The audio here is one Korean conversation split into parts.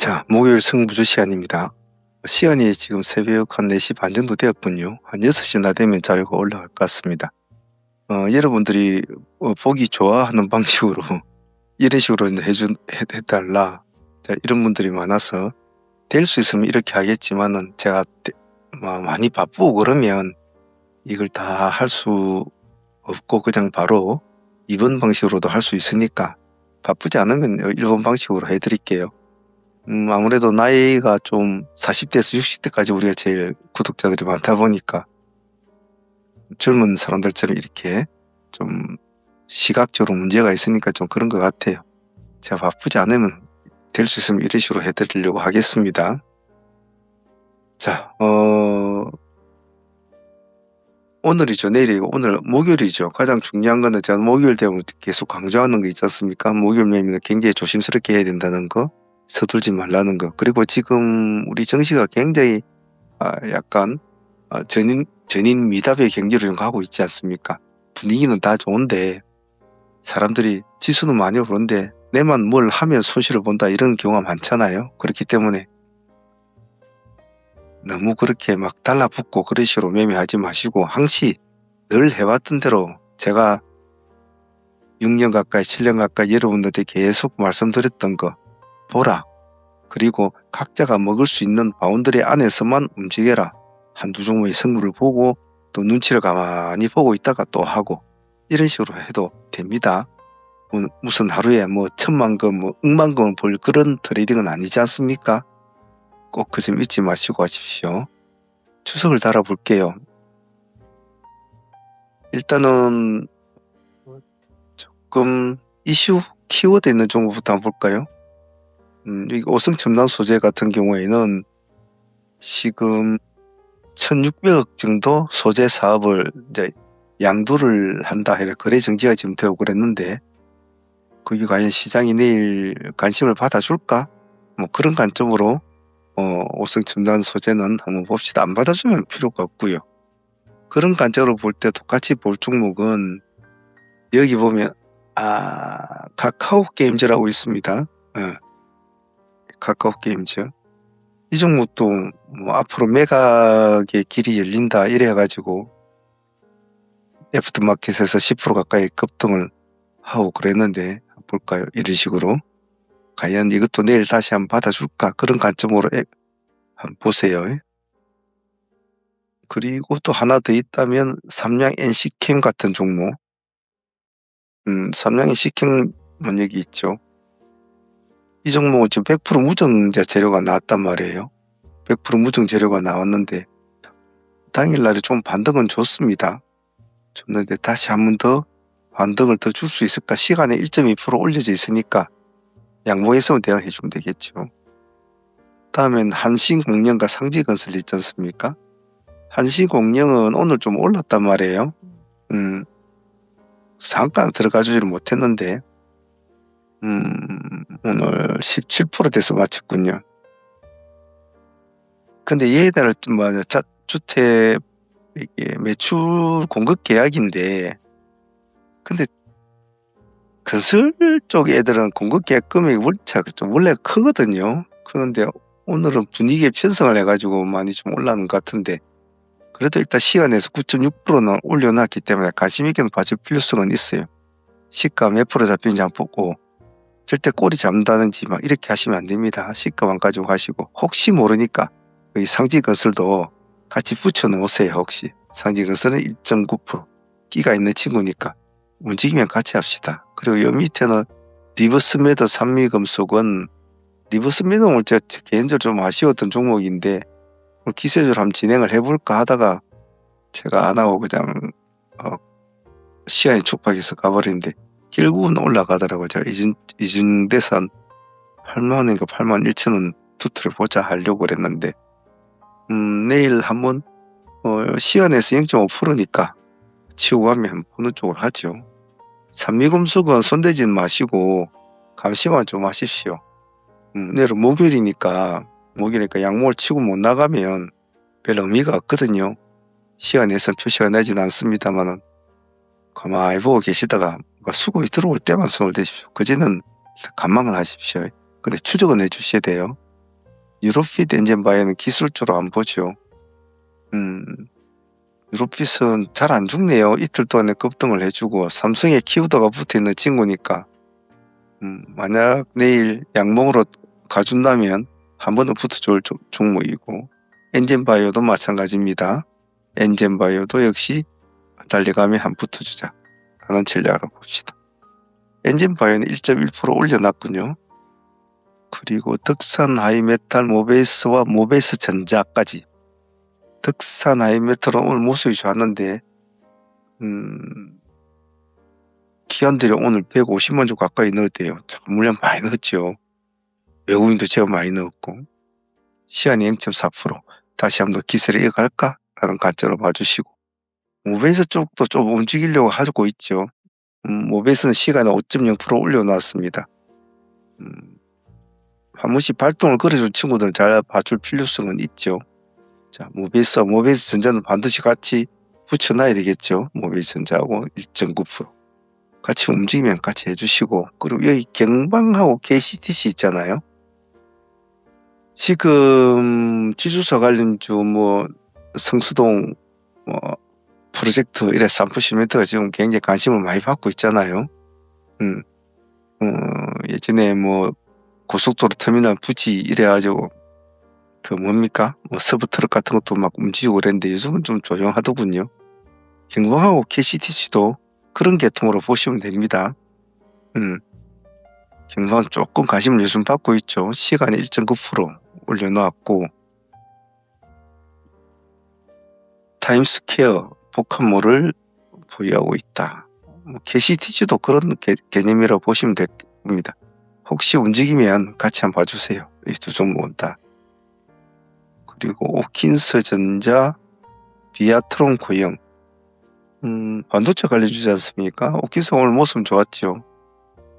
자, 목요일 승부주 시간입니다. 시간이 지금 새벽 한 4시 반 정도 되었군요. 한 6시나 되면 자료가 올라갈 것 같습니다. 여러분들이 보기 좋아하는 방식으로 이런 식으로 이제 해달라. 자, 이런 분들이 많아서 될 수 있으면 이렇게 하겠지만은 제가 많이 바쁘고 그러면 이걸 다 할 수 없고 그냥 바로 2번 방식으로도 할 수 있으니까 바쁘지 않으면 1번 방식으로 해드릴게요. 아무래도 나이가 좀 40대에서 60대까지 우리가 제일 구독자들이 많다 보니까 젊은 사람들처럼 이렇게 좀 시각적으로 문제가 있으니까 좀 그런 것 같아요. 제가 바쁘지 않으면 될 수 있으면 이런 식으로 해드리려고 하겠습니다. 자, 오늘이죠. 내일이고 오늘 목요일이죠. 가장 중요한 거는 제가 목요일 되면 계속 강조하는 거 있지 않습니까? 목요일 매매는 굉장히 조심스럽게 해야 된다는 거, 서툴지 말라는 거. 그리고 지금 우리 정시가 굉장히 약간 전인 미답의 경지를 좀 가고 있지 않습니까? 분위기는 다 좋은데 사람들이 지수는 많이 오르는데 내만 뭘 하면 손실을 본다 이런 경우가 많잖아요. 그렇기 때문에 너무 그렇게 막 달라붙고 그런 식으로 매매하지 마시고 항시 늘 해왔던 대로 제가 6년 가까이 7년 가까이 여러분들한테 계속 말씀드렸던 거 보라. 그리고 각자가 먹을 수 있는 바운더리 안에서만 움직여라. 한두 종목의 승부를 보고 또 눈치를 가만히 보고 있다가 또 하고 이런 식으로 해도 됩니다. 무슨 하루에 뭐 1000만 건 뭐 100,000건을 벌 그런 트레이딩은 아니지 않습니까? 꼭 그 점 잊지 마시고 하십시오. 추석을 달아볼게요. 일단은 조금 이슈 키워드 있는 종목부터 한번 볼까요? 여기 오성첨단 소재 같은 경우에는 지금 1600억 정도 소재 사업을 이제 양도를 한다 해서 거래 정지가 지금 되고 그랬는데 그게 과연 시장이 내일 관심을 받아줄까? 뭐 그런 관점으로 오성첨단 소재는 한번 봅시다. 안 받아주면 필요가 없고요. 그런 관점으로 볼 때 똑같이 볼 종목은 여기 보면 카카오 게임즈라고 있습니다. 카카오 게임즈. 이 종목도 뭐 앞으로 매각의 길이 열린다 이래 가지고 애프터마켓에서 10% 가까이 급등을 하고 그랬는데 볼까요? 이런 식으로 과연 이것도 내일 다시 한번 받아줄까? 그런 관점으로 한번 보세요. 그리고 또 하나 더 있다면 삼양 NC캠 같은 종목. 삼양 NC캠은 여기 있죠. 이 종목은 지금 100% 무증자 재료가 나왔단 말이에요. 100% 무증 재료가 나왔는데 당일날에 좀 반등은 좋습니다. 줬는데 다시 한 번 더 반등을 더 줄 수 있을까? 시간에 1.2% 올려져 있으니까 양봉했으면 대응해 주면 되겠죠. 다음엔 한신공영과 상지건설 있지 않습니까? 한신공영은 오늘 좀 올랐단 말이에요. 잠깐 들어가주지를 못했는데 오늘 17% 돼서 마쳤군요. 근데 얘네들 주택 이게 매출 공급 계약인데 근데 건설 쪽 애들은 공급 계약 금액이 원래 크거든요. 그런데 오늘은 분위기에 편성을 해가지고 많이 좀 올라가는 것 같은데 그래도 일단 시간에서 9.6%는 올려놨기 때문에 관심 있게 봐줄 필요성은 있어요. 시가 몇 프로 잡히는지 한번 보고 절대 꼬리 잡는다든지 막 이렇게 하시면 안 됩니다. 시가만 가지고 가시고 혹시 모르니까 이 상지건설도 같이 붙여 놓으세요. 혹시 상지건설은 1.9% 끼가 있는 친구니까 움직이면 같이 합시다. 그리고 여 밑에는 리버스메드 산미금속은 리버스메드는 제가 개인적으로 좀 아쉬웠던 종목인데 기세적으로 한번 진행을 해볼까 하다가 제가 안 하고 그냥 시간이 촉박해서 가버리는데 결국은 올라가더라고요. 제가 이준돼서 한 8만원인가 8만 1천원 투트를 보자 하려고 그랬는데 내일 한번 시간에서 0.5%니까 치고 가면 보는 쪽으로 하죠. 산미금속은 손대지는 마시고 감시만 좀 하십시오. 내일은 목요일이니까 양목을 치고 못 나가면 별 의미가 없거든요. 시간에서 표시가 나진 않습니다만은 가만히 보고 계시다가 수급이 들어올 때만 손을 대십시오. 그제는 관망을 하십시오. 근데 추적은 해주셔야 돼요. 유로핏 엔진바이오는 기술적으로 안 보죠. 유로핏은 잘 안 죽네요. 이틀 동안에 급등을 해주고 삼성에 키우다가 붙어있는 친구니까 만약 내일 양봉으로 가준다면 한 번은 붙어줄 종목이고, 엔젠바이오도 마찬가지입니다. 엔젠바이오도 역시 달려가면 한 붙어주자 하는 전략을 봅시다. 엔젠바이오는 1.1% 올려놨군요. 그리고 덕산 하이메탈 모베이스와 모베이스 전자까지. 덕산 하이메탈은 오늘 모습이 좋았는데 기관들이 오늘 150만 주 가까이 넣었대요. 참 물량 많이 넣었죠. 외국인도 제법 많이 넣었고, 시간이 0.4%. 다시 한번 기세를 이어갈까? 라는 관점으로 봐주시고, 모베이스 쪽도 좀 움직이려고 하고 있죠. 모베이스는 시간에 5.0% 올려놨습니다. 한 번씩 발동을 걸어준 친구들은 잘 봐줄 필요성은 있죠. 자, 모베이스 전자는 반드시 같이 붙여놔야 되겠죠. 모베이스 전자하고 1.9% 같이 움직이면 같이 해주시고, 그리고 여기 경방하고 KCTC 있잖아요. 지금 지주사 관련주 성수동 프로젝트 이래 산프시멘트가 지금 굉장히 관심을 많이 받고 있잖아요. 예전에 고속도로 터미널 부지 이래가지고 서브트럭 같은 것도 막 움직이고 그랬는데 요즘은 좀 조용하더군요. 경방하고 KCTC도 그런 계통으로 보시면 됩니다. 경방 조금 관심을 요즘 받고 있죠. 시간에 1.9% 올려놓았고, 타임스퀘어 복합몰을 보유하고 있다. KCTC도 그런 개념이라고 보시면 됩니다. 혹시 움직이면 같이 한번 봐주세요. 이 두 종목은 다. 그리고 오킨스 전자, 비아트론 고형, 반도체 관련주지 않습니까? 오킨스 오늘 모습은 좋았죠.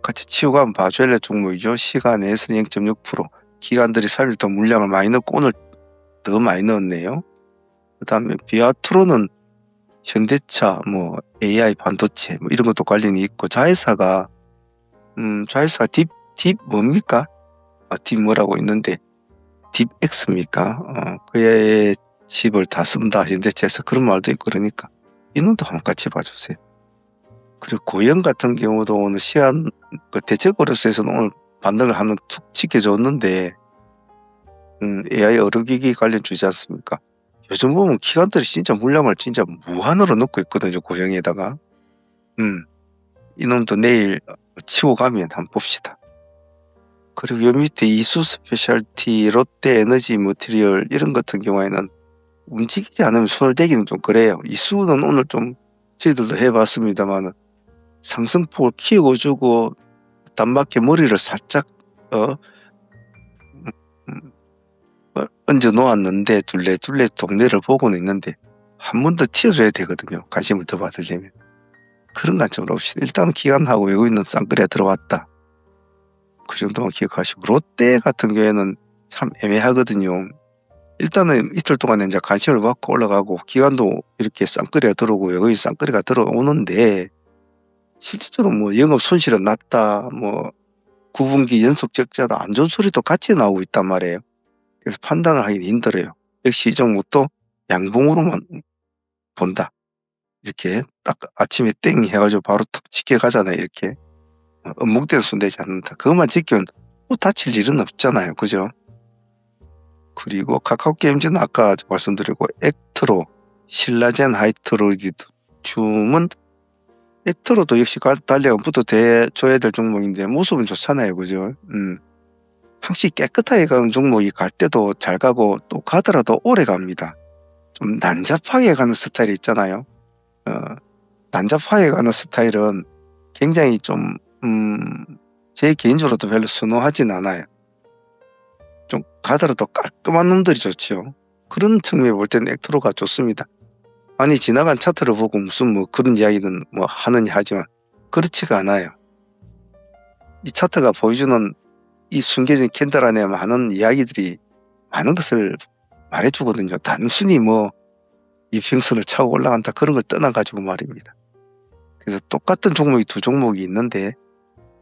같이 치우고 한번 봐줘야 할 종목이죠. 시간에서는 0.6%. 기관들이 3일 더 물량을 많이 넣고 오늘 더 많이 넣었네요. 그 다음에 비아트론은 현대차, AI 반도체 이런 것도 관련이 있고, 자회사가 딥 뭡니까? 딥 뭐라고 있는데 딥X입니까? 그의 칩을 다 쓴다 현대차에서 그런 말도 있고, 그러니까 이놈도 한번 같이 봐주세요. 그리고 고영 같은 경우도 오늘 시간 대체거래소에서는 오늘 반등을 하는 툭 지켜줬는데 AI 의료기기 관련 주지 않습니까? 요즘 보면 기관들이 진짜 물량을 진짜 무한으로 넣고 있거든요. 고영에다가. 이놈도 내일 치고 가면 한번 봅시다. 그리고 요 밑에 이수 스페셜티, 롯데 에너지 머티리얼 이런 같은 경우에는 움직이지 않으면 손을 대기는 좀 그래요. 이수는 오늘 좀 저희들도 해봤습니다만 상승폭을 키우고 주고 단박에 머리를 살짝 얹어 놓았는데 둘레 동네를 보고는 있는데 한 번 더 튀어줘야 되거든요. 관심을 더 받으려면. 그런 관점으로 봅시다. 일단은 기관하고 외국인은 쌍끌이가 들어왔다. 그 정도만 기억하시고, 롯데 같은 경우에는 참 애매하거든요. 일단은 이틀 동안에 이제 관심을 받고 올라가고 기관도 이렇게 쌍끌이가 들어오고 외국인 쌍끌이가 들어오는데 실질적으로 영업 손실은 났다, 9분기 연속 적자다, 안 좋은 소리도 같이 나오고 있단 말이에요. 그래서 판단을 하기 힘들어요. 역시 이 종목도 양봉으로만 본다. 이렇게 딱 아침에 땡 해가지고 바로 탁 지켜가잖아요. 이렇게 엄목대로 손대지 않는다. 그것만 지키면 다칠 일은 없잖아요. 그죠? 그리고 카카오게임즈는 아까 말씀드리고 액트로, 신라젠 하이트로리튬은 액트로도 역시 달려가부터 줘야 될 종목인데 모습은 좋잖아요. 그죠? 항상 깨끗하게 가는 종목이 갈 때도 잘 가고 또 가더라도 오래 갑니다. 좀 난잡하게 가는 스타일이 있잖아요. 난잡하게 가는 스타일은 굉장히 좀 제 개인적으로도 별로 선호하진 않아요. 좀 가더라도 깔끔한 놈들이 좋죠. 그런 측면을 볼 때는 액트로가 좋습니다. 아니 지나간 차트를 보고 무슨 그런 이야기는 하느냐 하지만 그렇지가 않아요. 이 차트가 보여주는 이 숨겨진 캔들 안에 많은 이야기들이 많은 것을 말해주거든요. 단순히 이평선을 차고 올라간다 그런 걸 떠나가지고 말입니다. 그래서 똑같은 종목이 두 종목이 있는데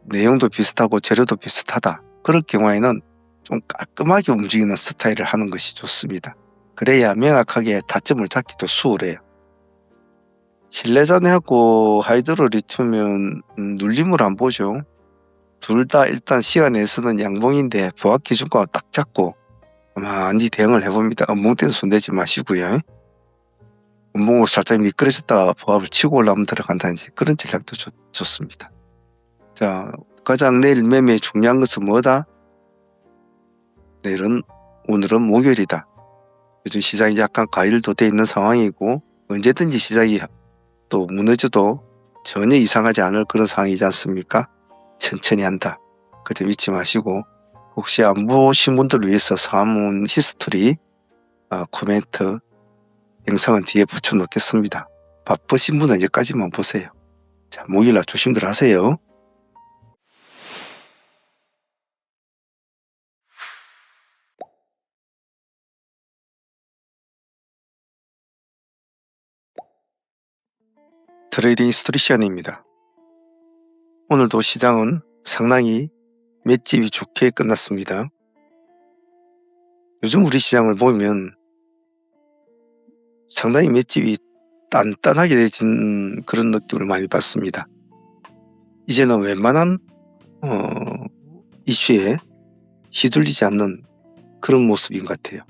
내용도 비슷하고 재료도 비슷하다. 그럴 경우에는 좀 깔끔하게 움직이는 스타일을 하는 것이 좋습니다. 그래야 명확하게 타점을 잡기도 수월해요. 실내자네하고 하이드로 리튬은 눌림을 안 보죠. 둘 다 일단 시간 내에서는 양봉인데 보합 기준과 딱 잡고 많이 대응을 해봅니다. 음봉 때는 손대지 마시고요. 음봉을 살짝 미끄러졌다가 보합을 치고 올라오면 들어간다든지 그런 전략도 좋습니다. 자, 가장 내일 매매의 중요한 것은 뭐다? 오늘은 목요일이다. 요즘 시장이 약간 과열도 돼 있는 상황이고 언제든지 시장이 또 무너져도 전혀 이상하지 않을 그런 상황이지 않습니까? 천천히 한다. 그 점 잊지 마시고 혹시 안 보신 분들을 위해서 사문 히스토리 코멘트 영상은 뒤에 붙여 놓겠습니다. 바쁘신 분은 여기까지만 보세요. 자, 목요일날 조심들 하세요. 트레이딩 히스토리 시간입니다. 오늘도 시장은 상당히 맷집이 좋게 끝났습니다. 요즘 우리 시장을 보면 상당히 맷집이 단단하게 되진 그런 느낌을 많이 받습니다. 이제는 웬만한 이슈에 휘둘리지 않는 그런 모습인 것 같아요.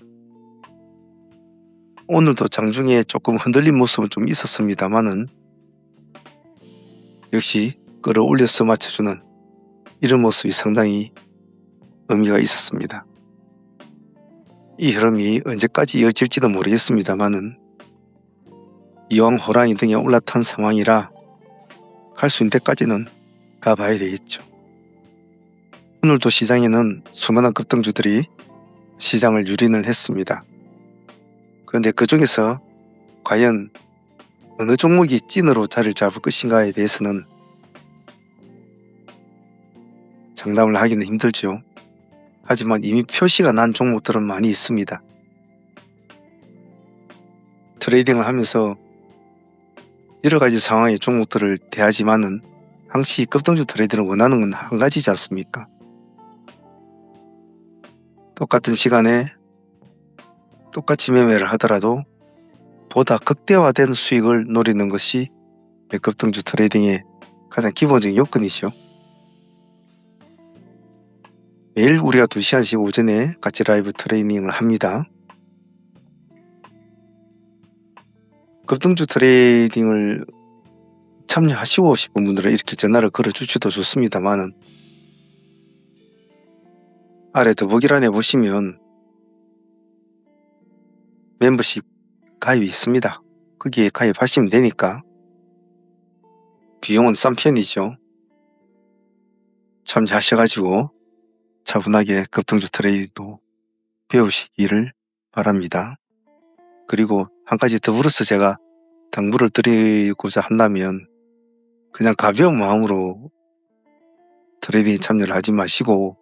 오늘도 장중에 조금 흔들린 모습은 좀 있었습니다만은 역시 끌어올려서 맞춰주는 이런 모습이 상당히 의미가 있었습니다. 이 흐름이 언제까지 이어질지도 모르겠습니다만은 이왕 호랑이 등에 올라탄 상황이라 갈 수 있는 데까지는 가봐야 되겠죠. 오늘도 시장에는 수많은 급등주들이 시장을 유린을 했습니다. 그런데 그 중에서 과연 어느 종목이 찐으로 자리를 잡을 것인가에 대해서는 장담을 하기는 힘들죠. 하지만 이미 표시가 난 종목들은 많이 있습니다. 트레이딩을 하면서 여러 가지 상황의 종목들을 대하지만은 항시 급등주 트레이드를 원하는 건 한 가지지 않습니까? 똑같은 시간에 똑같이 매매를 하더라도 보다 극대화된 수익을 노리는 것이 급등주 트레이딩의 가장 기본적인 요건이죠. 매일 우리가 2시간씩 오전에 같이 라이브 트레이닝을 합니다. 급등주 트레이딩을 참여하시고 싶은 분들은 이렇게 전화를 걸어주셔도 좋습니다만은 아래 더보기란에 보시면 멤버십 가입이 있습니다. 거기에 가입하시면 되니까 비용은 싼 편이죠. 참여하셔가지고 차분하게 급등주 트레이딩도 배우시기를 바랍니다. 그리고 한 가지 더불어서 제가 당부를 드리고자 한다면 그냥 가벼운 마음으로 트레이딩에 참여를 하지 마시고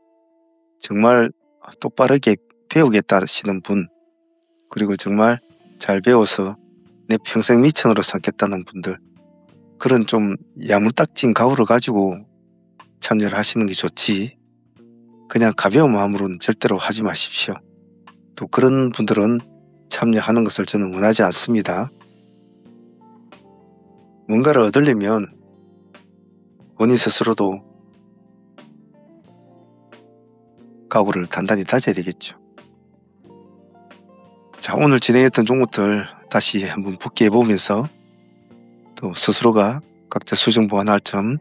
정말 똑바르게 배우겠다 하시는 분, 그리고 정말 잘 배워서 내 평생 미천으로 삼겠다는 분들, 그런 좀 야무딱진 각오를 가지고 참여를 하시는 게 좋지 그냥 가벼운 마음으로는 절대로 하지 마십시오. 또 그런 분들은 참여하는 것을 저는 원하지 않습니다. 뭔가를 얻으려면 본인 스스로도 각오를 단단히 다져야 되겠죠. 자, 오늘 진행했던 종목들 다시 한번 복귀해 보면서 또 스스로가 각자 수정 보완할 점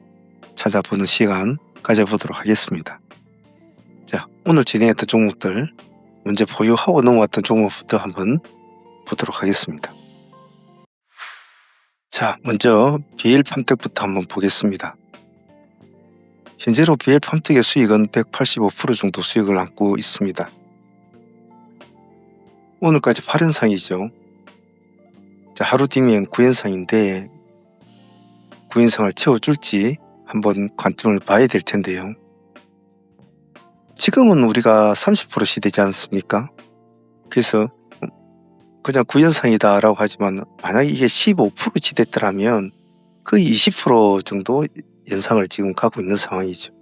찾아보는 시간 가져보도록 하겠습니다. 자, 오늘 진행했던 종목들 먼저 보유하고 넘어왔던 종목부터 한번 보도록 하겠습니다. 자, 먼저 BL 팜텍부터 한번 보겠습니다. 현재로 BL 팜텍의 수익은 185% 정도 수익을 안고 있습니다. 오늘까지 8연상이죠. 자, 하루 뒤면 9연상인데 9연상을 채워줄지 한번 관점을 봐야 될 텐데요. 지금은 우리가 30% 시대지 않습니까? 그래서 그냥 9연상이다 라고 하지만 만약에 이게 15% 시대더라면 거의 20% 정도 연상을 지금 가고 있는 상황이죠.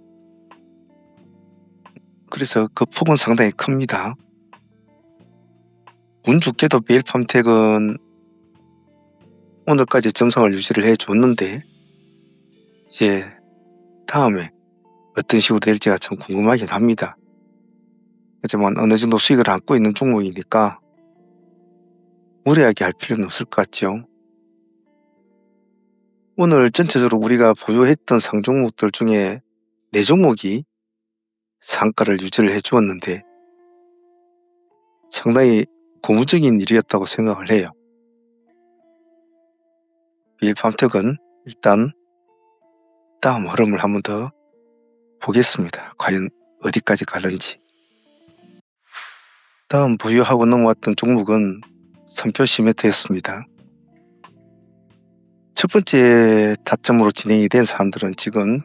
그래서 그 폭은 상당히 큽니다. 운 좋게도 BL팜텍은 오늘까지 점성을 유지를 해줬는데 이제 다음에 어떤 식으로 될지가 참 궁금하긴 합니다. 하지만 어느 정도 수익을 안고 있는 종목이니까 무리하게 할 필요는 없을 것 같죠. 오늘 전체적으로 우리가 보유했던 상종목들 중에 4종목이 상가를 유지를 해주었는데 상당히 고무적인 일이었다고 생각을 해요. BL팜텍은 일단 다음 흐름을 한번 더 보겠습니다. 과연 어디까지 가는지. 다음 보유하고 넘어왔던 종목은 선표 시멘트였습니다. 첫 번째 타점으로 진행이 된 사람들은 지금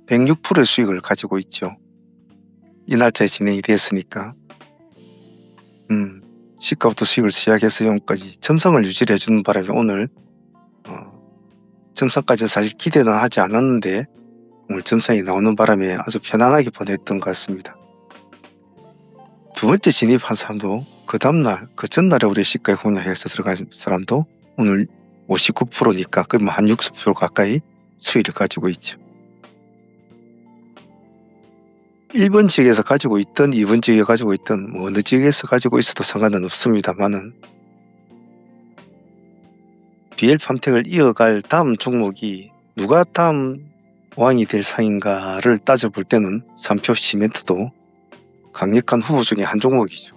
106%의 수익을 가지고 있죠. 이 날짜에 진행이 되었으니까 시가부터 수익을 시작해서 여기까지 점성을 유지를 해주는 바람에 오늘 점성까지는 사실 기대는 하지 않았는데 오늘 점성이 나오는 바람에 아주 편안하게 보냈던 것 같습니다. 두 번째 진입한 사람도 그 다음날 그 전날에 우리 시가에 공략해서 들어간 사람도 오늘 59%니까 그러면 한 60% 가까이 수익을 가지고 있죠. 1번 지역에서 가지고 있던 2번 지역에 가지고 있던 어느 지역에서 가지고 있어도 상관은 없습니다만은 BL팜텍을 이어갈 다음 종목이 누가 다음 왕이 될 상인가를 따져볼 때는 선표 시멘트도 강력한 후보 중에 한 종목이죠.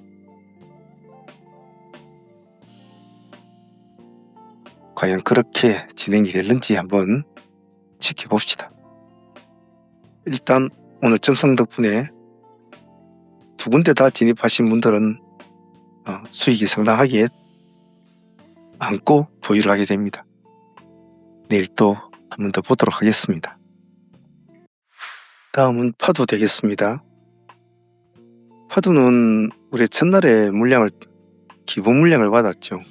과연 그렇게 진행이 될는지 한번 지켜봅시다. 일단 오늘 점성 덕분에 두 군데 다 진입하신 분들은 수익이 상당하게 안고 보유를 하게 됩니다. 내일 또 한 번 더 보도록 하겠습니다. 다음은 파도 되겠습니다. 파도는 우리 첫날에 기본 물량을 받았죠.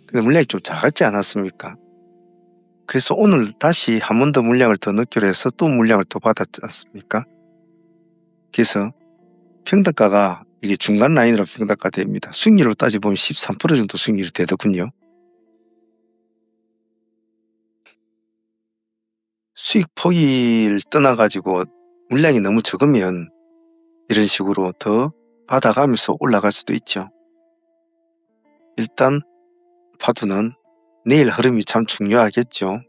근데 물량이 좀 작았지 않았습니까? 그래서 오늘 다시 한 번 더 물량을 더 넣기로 해서 또 물량을 또 받았지 않습니까? 그래서 평단가가 이게 중간 라인으로 평단가 됩니다. 수익률로 따져보면 13% 정도 수익률이 되더군요. 수익 폭을 떠나가지고 물량이 너무 적으면 이런 식으로 더 받아가면서 올라갈 수도 있죠. 일단 파도는 내일 흐름이 참 중요하겠죠.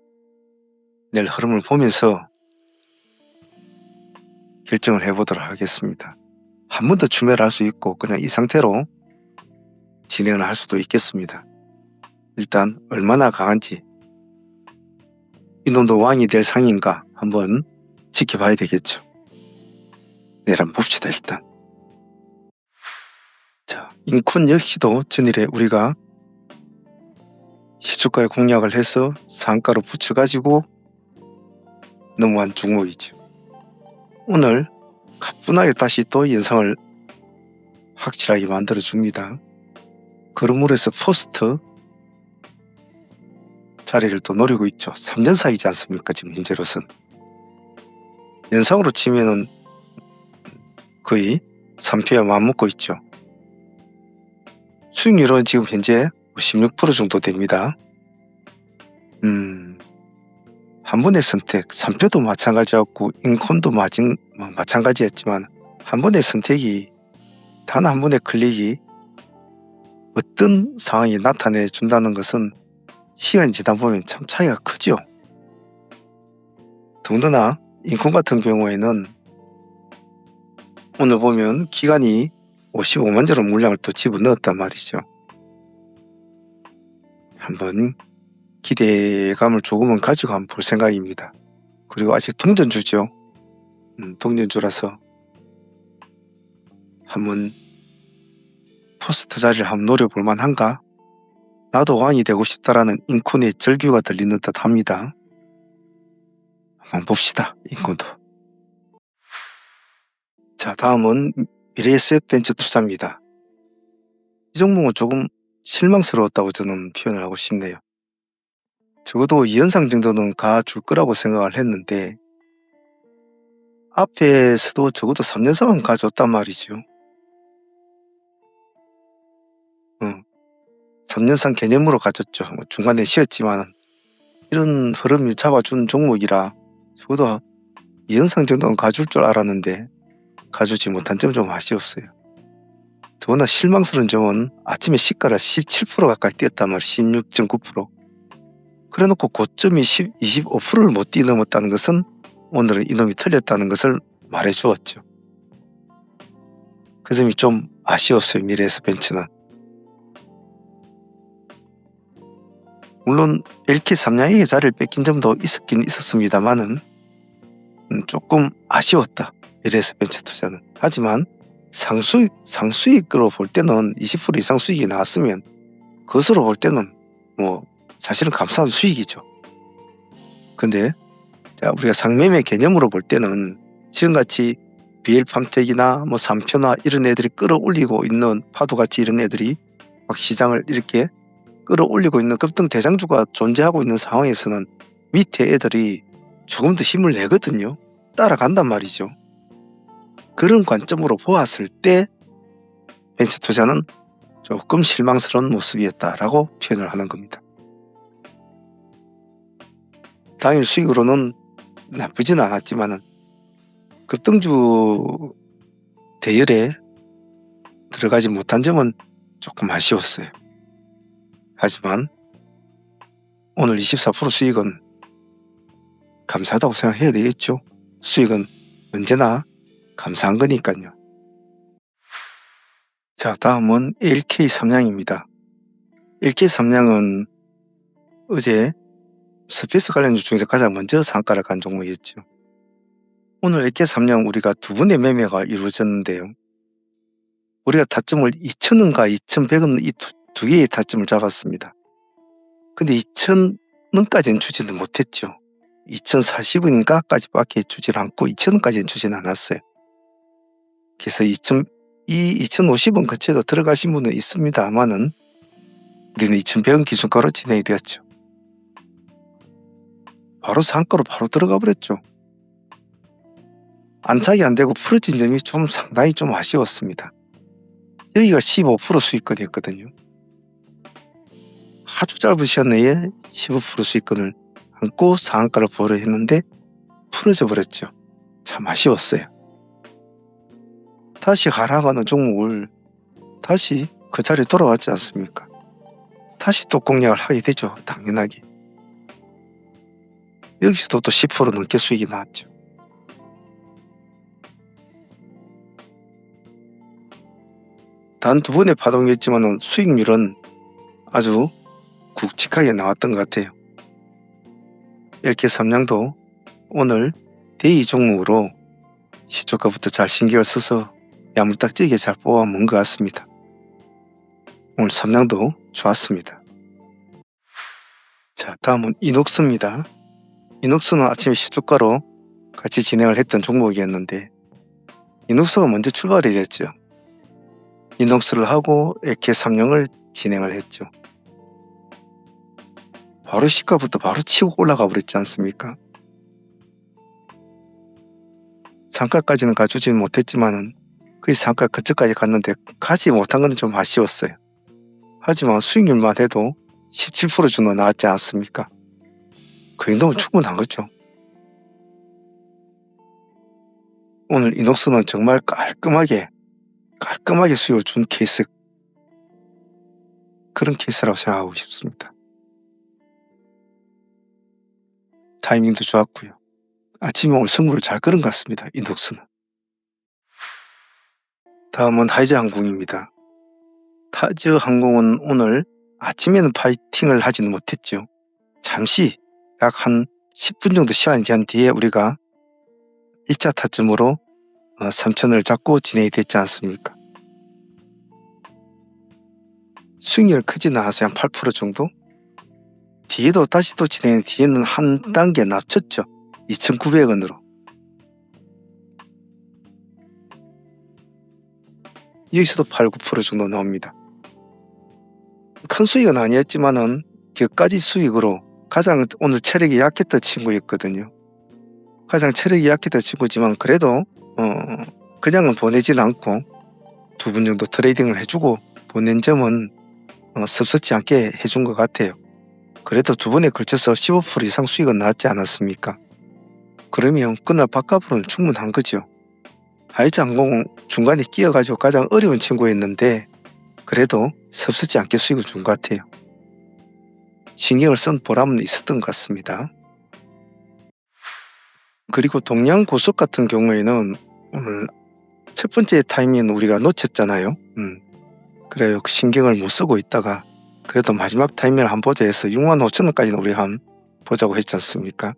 내일 흐름을 보면서 결정을 해보도록 하겠습니다. 한 번 더 추매를 할 수 있고 그냥 이 상태로 진행을 할 수도 있겠습니다. 일단 얼마나 강한지 이놈도 왕이 될 상인가 한번 지켜봐야 되겠죠. 내일 한번 봅시다. 일단 자, 인콘 역시도 전일에 우리가 시초가에 공략을 해서 상가로 붙여가지고 넘어간 종목이죠. 오늘 가뿐하게 다시 또 연상을 확실하게 만들어줍니다. 그러므로서 포스트 자리를 또 노리고 있죠. 3년사이지 않습니까? 지금 현재로선. 연상으로 치면은 거의 3표에 맞먹고 있죠. 수익률은 지금 현재 16% 정도 됩니다. 한 번의 선택, 3표도 마찬가지였고 인콘도 마찬가지였지만 한 번의 선택이 단 한 번의 클릭이 어떤 상황이 나타내 준다는 것은 시간이 지나 보면 참 차이가 크죠. 더군다나 인콘 같은 경우에는 오늘 보면 기간이 55만 주로 물량을 또 집어넣었단 말이죠. 한번 기대감을 조금은 가지고 한번 볼 생각입니다. 그리고 아직 동전주죠. 동전주라서 한번 포스트 자리를 한번 노려볼 만한가? 나도 왕이 되고 싶다라는 인콘의 절규가 들리는 듯 합니다. 한번 봅시다. 인콘도. 자, 다음은 미래에셋벤처투자입니다. 이 종목은 조금 실망스러웠다고 저는 표현을 하고 싶네요. 적어도 2연상 정도는 가줄 거라고 생각을 했는데 앞에서도 적어도 3년상은 가졌단 말이죠. 3년상 개념으로 가졌죠. 뭐 중간에 쉬었지만 이런 흐름을 잡아준 종목이라 적어도 2연상 정도는 가줄 줄 알았는데 가주지 못한 점 좀 아쉬웠어요. 더구나 실망스러운 점은 아침에 시가가 17% 가까이 뛰었단 말이에요. 16.9%. 그래놓고 고점이 25%를 못 뛰어넘었다는 것은 오늘은 이놈이 틀렸다는 것을 말해주었죠. 그 점이 좀 아쉬웠어요. 미래에셋벤처는. 물론 LK 삼양에게 자리를 뺏긴 점도 있었긴 있었습니다만은 조금 아쉬웠다. 미래에셋벤처 투자는. 하지만 상수익으로 볼 때는 20% 이상 수익이 나왔으면 그것으로 볼 때는 뭐 사실은 감사한 수익이죠. 근데 우리가 상매매 개념으로 볼 때는 지금같이 BL팜텍이나 뭐 삼표나 이런 애들이 끌어올리고 있는 파도같이 이런 애들이 막 시장을 이렇게 끌어올리고 있는 급등 대장주가 존재하고 있는 상황에서는 밑에 애들이 조금 더 힘을 내거든요. 따라간단 말이죠. 그런 관점으로 보았을 때 벤처 투자는 조금 실망스러운 모습이었다라고 표현을 하는 겁니다. 당일 수익으로는 나쁘진 않았지만은 급등주 대열에 들어가지 못한 점은 조금 아쉬웠어요. 하지만 오늘 24% 수익은 감사하다고 생각해야 되겠죠. 수익은 언제나 감사한 거니까요. 자, 다음은 LK 삼양입니다. LK 삼양은 어제 스페이스 관련주 중에서 가장 먼저 상가를 간 종목이었죠. 오늘 LK 삼양 우리가 두 번의 매매가 이루어졌는데요. 우리가 타점을 2,000원과 2,100원 이 두 개의 타점을 잡았습니다. 근데 2,000원까지는 주지는 못했죠. 2,040원인가까지밖에 주질 않고 2,000원까지는 주진 않았어요. 그래서 2,050원 근처에도 들어가신 분은 있습니다만은 우리는 2,100원 기준가로 진행이 되었죠. 바로 상가로 바로 들어가 버렸죠. 안착이 안 되고 풀어진 점이 좀 상당히 좀 아쉬웠습니다. 여기가 15% 수익권이었거든요. 아주 짧은 시간 내에 15% 수익권을 안고 상한가를 보려 했는데 풀어져 버렸죠. 참 아쉬웠어요. 다시 하락하는 종목을 다시 그 자리에 돌아왔지 않습니까? 다시 또 공략을 하게 되죠. 당연하게. 여기서도 또 10% 넘게 수익이 나왔죠. 단 두 번의 파동이었지만 수익률은 아주 굵직하게 나왔던 것 같아요. LK 삼양도 오늘 대의 종목으로 시초가부터 잘 신경을 써서 야물딱지게 잘 뽑아먹은 것 같습니다. 오늘 삼양도 좋았습니다. 자, 다음은 이녹스입니다. 이녹스는 아침에 시초가로 같이 진행을 했던 종목이었는데 이녹스가 먼저 출발이 됐죠. 이녹스를 하고 LK 삼양을 진행을 했죠. 바로 시가부터 바로 치고 올라가 버렸지 않습니까? 상가까지는 가주지는 못했지만은 거의 상가 근처까지 갔는데 가지 못한 건 좀 아쉬웠어요. 하지만 수익률만 해도 17% 정도 나왔지 않습니까? 그 정도면 충분한 거죠. 오늘 이녹스는 정말 깔끔하게 수익을 준 케이스, 그런 케이스라고 생각하고 싶습니다. 타이밍도 좋았고요. 아침에 오늘 승부를 잘 끌은 것 같습니다. 이녹스는. 다음은 하이즈항공입니다. 하이즈항공은 오늘 아침에는 파이팅을 하지는 못했죠. 잠시 약 한 10분 정도 시간이 지난 뒤에 우리가 1차 타점으로 3,000원을 잡고 진행이 됐지 않습니까? 수익률 크진 않았어요. 한 8% 정도? 뒤에도 다시 또 진행, 뒤에는 한 단계 낮췄죠. 2,900원으로. 여기서도 8, 9% 정도 나옵니다. 큰 수익은 아니었지만은 격가지 수익으로 가장 오늘 체력이 약했던 친구였거든요. 가장 체력이 약했던 친구지만 그래도 그냥은 보내진 않고 2번 정도 트레이딩을 해주고 보낸 점은 섭섭지 않게 해준 것 같아요. 그래도 2번에 걸쳐서 15% 이상 수익은 나왔지 않았습니까? 그러면 그날 밥값으로는 충분한 거죠. 하이자항공 중간에 끼어가지고 가장 어려운 친구였는데 그래도 섭섭지 않게 수익을 준 것 같아요. 신경을 쓴 보람은 있었던 것 같습니다. 그리고 동양고속 같은 경우에는 오늘 첫 번째 타이밍은 우리가 놓쳤잖아요. 그래요. 신경을 못 쓰고 있다가 그래도 마지막 타이밍을 한 보자 해서 65,000원까지는 우리 한 보자고 했지 않습니까?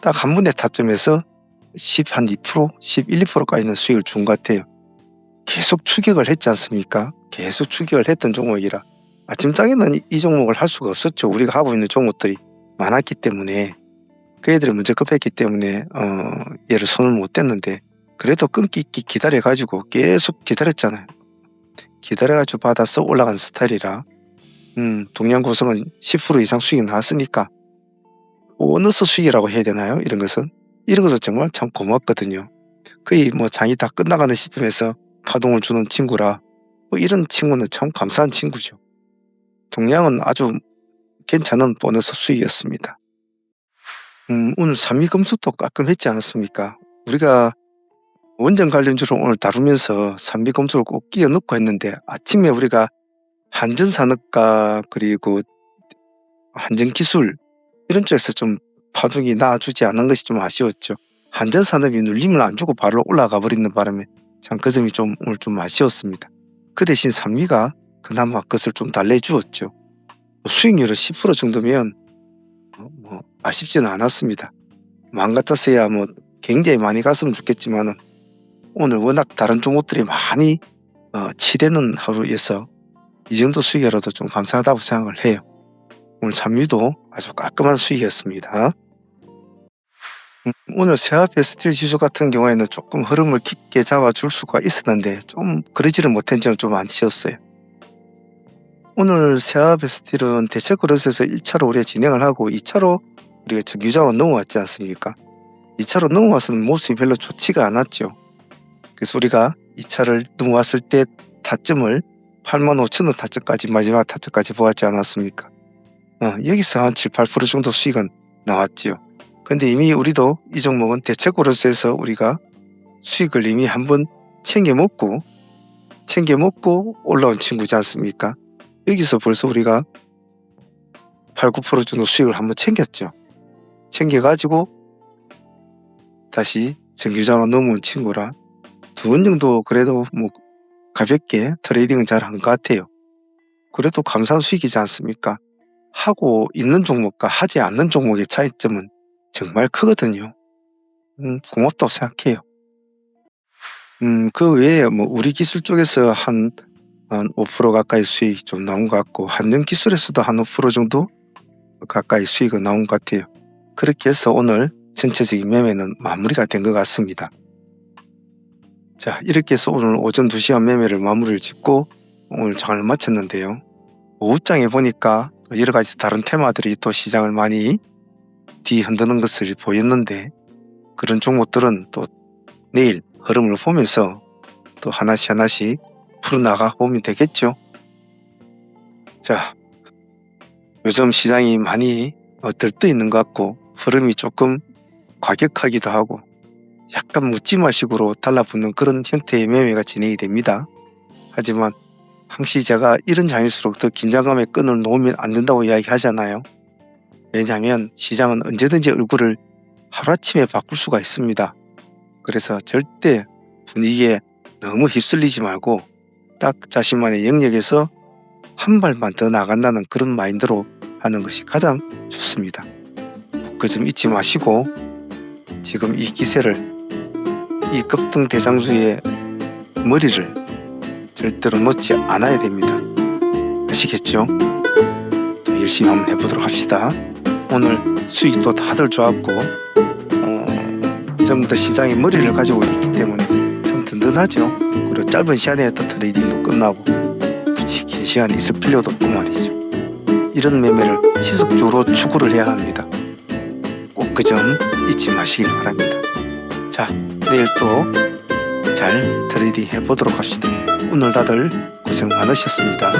딱 한 번의 타점에서 12%, 11~12%까지는 수익을 준 것 같아요. 계속 추격을 했지 않습니까? 계속 추격을 했던 종목이라 아침장에는 이 종목을 할 수가 없었죠. 우리가 하고 있는 종목들이 많았기 때문에 그 애들이 먼저 급했기 때문에 얘를 손을 못 댔는데 그래도 끊기 있기 기다려가지고 계속 기다렸잖아요. 기다려가지고 받아서 올라간 스타일이라 동양고성은 10% 이상 수익이 나왔으니까 보너스 수익이라고 해야 되나요? 이런 것은 정말 참 고맙거든요. 거의 뭐 장이 다 끝나가는 시점에서 파동을 주는 친구라 이런 친구는 참 감사한 친구죠. 동양은 아주 괜찮은 보너스 수익이었습니다. 오늘 산미금속도 가끔 했지 않았습니까? 우리가 원전 관련주로 오늘 다루면서 산미금속을 꼭 끼워 넣고 했는데 아침에 우리가 한전산업과 그리고 한전기술 이런 쪽에서 좀 파동이 나와주지 않은 것이 좀 아쉬웠죠. 한전산업이 눌림을 안 주고 바로 올라가 버리는 바람에 참 그 점이 오늘 좀 아쉬웠습니다. 그 대신 산미가 그나마 그것을 좀 달래주었죠. 수익률은 10% 정도면 아쉽지는 않았습니다. 마음 같았어야 굉장히 많이 갔으면 좋겠지만은 오늘 워낙 다른 종목들이 많이 치대는 하루여서 이 정도 수익이라도 좀 감사하다고 생각을 해요. 오늘 산미도 아주 깔끔한 수익이었습니다. 오늘 세아페 스틸 지수 같은 경우에는 조금 흐름을 깊게 잡아줄 수가 있었는데 좀 그러지를 못한 점은 좀 아쉬웠어요. 오늘 세아페 스틸은 대체 그릇에서 1차로 우리가 진행을 하고 2차로 우리가 정규장으로 넘어왔지 않습니까? 2차로 넘어와서는 모습이 별로 좋지가 않았죠. 그래서 우리가 2차를 넘어왔을 때 타점을 85,000원 타점까지 마지막 타점까지 보았지 않았습니까? 여기서 한 7~8% 정도 수익은 나왔지요. 근데 이미 우리도 이 종목은 대책으로서 우리가 수익을 이미 한번 챙겨 먹고 올라온 친구지 않습니까? 여기서 벌써 우리가 8~9% 정도 수익을 한번 챙겼죠. 챙겨가지고 다시 정규장으로 넘어온 친구라 2번 정도 그래도 가볍게 트레이딩은 잘 한 것 같아요. 그래도 감사한 수익이지 않습니까? 하고 있는 종목과 하지 않는 종목의 차이점은 정말 크거든요. 고맙다고 생각해요. 그 외에 우리 기술 쪽에서 한 5% 가까이 수익이 좀 나온 것 같고 한전기술에서도 한 5% 정도 가까이 수익이 나온 것 같아요. 그렇게 해서 오늘 전체적인 매매는 마무리가 된 것 같습니다. 자, 이렇게 해서 오늘 오전 2시간 매매를 마무리를 짓고 오늘 장을 마쳤는데요. 오후장에 보니까 여러 가지 다른 테마들이 또 시장을 많이 뒤흔드는 것을 보였는데 그런 종목들은 또 내일 흐름을 보면서 또 하나씩 풀어나가 보면 되겠죠. 자, 요즘 시장이 많이 들떠 있는 것 같고 흐름이 조금 과격하기도 하고 약간 묻지마식으로 달라붙는 그런 형태의 매매가 진행이 됩니다. 하지만 항시 제가 이런 장일수록 더 긴장감의 끈을 놓으면 안 된다고 이야기하잖아요. 왜냐하면 시장은 언제든지 얼굴을 하루아침에 바꿀 수가 있습니다. 그래서 절대 분위기에 너무 휩쓸리지 말고 딱 자신만의 영역에서 한 발만 더 나간다는 그런 마인드로 하는 것이 가장 좋습니다. 그 점 잊지 마시고 지금 이 기세를 이 급등 대장주의 머리를 절대로 놓지 않아야 됩니다. 아시겠죠? 또 열심히 한번 해보도록 합시다. 오늘 수익도 다들 좋았고 전부 다 시장의 머리를 가지고 있기 때문에 참 든든하죠. 그리고 짧은 시간에 또 트레이딩도 끝나고 굳이 긴 시간 있을 필요도 없고 말이죠. 이런 매매를 지속적으로 추구를 해야 합니다. 꼭 그 점 잊지 마시길 바랍니다. 자, 내일 또 잘 트레이딩 해보도록 합시다. 오늘 다들 고생 많으셨습니다.